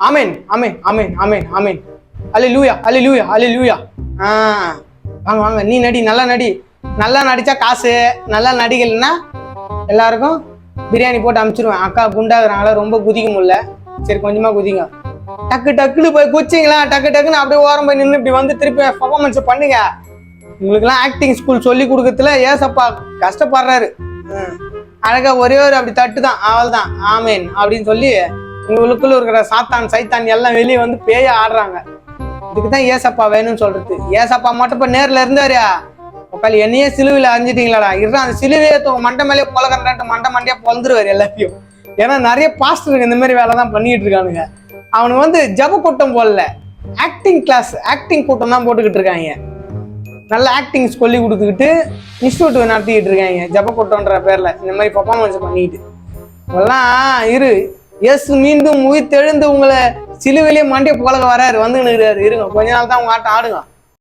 ஆமென் ஆமென் ஆமென் ஆமென் ஆமென். அல்லேலூயா அல்லேலூயா அல்லேலூயா. வாங்க வாங்க, நீ நடி, நல்லா நடி. நல்லா நடிச்சா காசு, நல்லா நடிகள்னா எல்லாருக்கும் பிரியாணி போட்டு அனுப்பிச்சிருவேன். அக்கா குண்டாக்குறாங்களா, ரொம்ப குதிக்க முடியல, சரி கொஞ்சமா குதிங்க. டக்கு டக்குன்னு போய் குச்சிங்களா, டக்கு டக்குன்னு அப்படியே ஓரம் போய் நின்று இப்படி வந்து திருப்பி பர்ஃபார்மன்ஸ் பண்ணுங்க. உங்களுக்குலாம் ஆக்டிங் ஸ்கூல் சொல்லி கொடுக்கறதுல ஏசப்பா கஷ்டப்படுறாரு. அழகா ஒரே ஒரு அப்படி தட்டு தான், அவள் தான் ஆமேன் அப்படின்னு சொல்லி உங்களுக்குள்ள இருக்கிற சாத்தான் சைத்தான் எல்லாம் வெளியே வந்து பேய ஆடுறாங்க. இதுக்குதான் ஏசப்பா வேணும்னு சொல்றது. ஏசப்பா மட்டும் இப்ப நேர்ல இருந்தாரு, உட்காந்து என்னையே சிலுவையில அறிஞ்சிட்டீங்களாடா, இருறான் அந்த சிலுவையை மண்டை மேலே பொலகன்றான்ட்டு மண்டை மண்டையா பொழுந்துருவாரு எல்லாத்தையும். ஏன்னா நிறைய பாஸ்டருக்கு இந்த மாதிரி வேலை தான் பண்ணிட்டு இருக்கானுங்க. அவனுக்கு வந்து ஜப கூட்டம் போடல, ஆக்டிங் கிளாஸ், ஆக்டிங் கூட்டம் தான் போட்டுக்கிட்டு இருக்காங்க. நல்ல ஆக்டிங் சொல்லி கொடுத்துக்கிட்டு இன்ஸ்டியூட் நடத்திக்கிட்டு இருக்காங்க ஜப கூட்டம்ன்ற பேர்ல இந்த மாதிரி பர்ஃபார்மன்ஸ் பண்ணிக்கிட்டு. இதெல்லாம் இரு, இயேசு மீண்டும் உயிர் தெழுந்து உங்களை சிலுவையிலேயே மண்டிய போலக வராரு, வந்துன்னு இருங்க, கொஞ்ச நாள் தான் உங்க ஆட்டம் ஆடுங்க.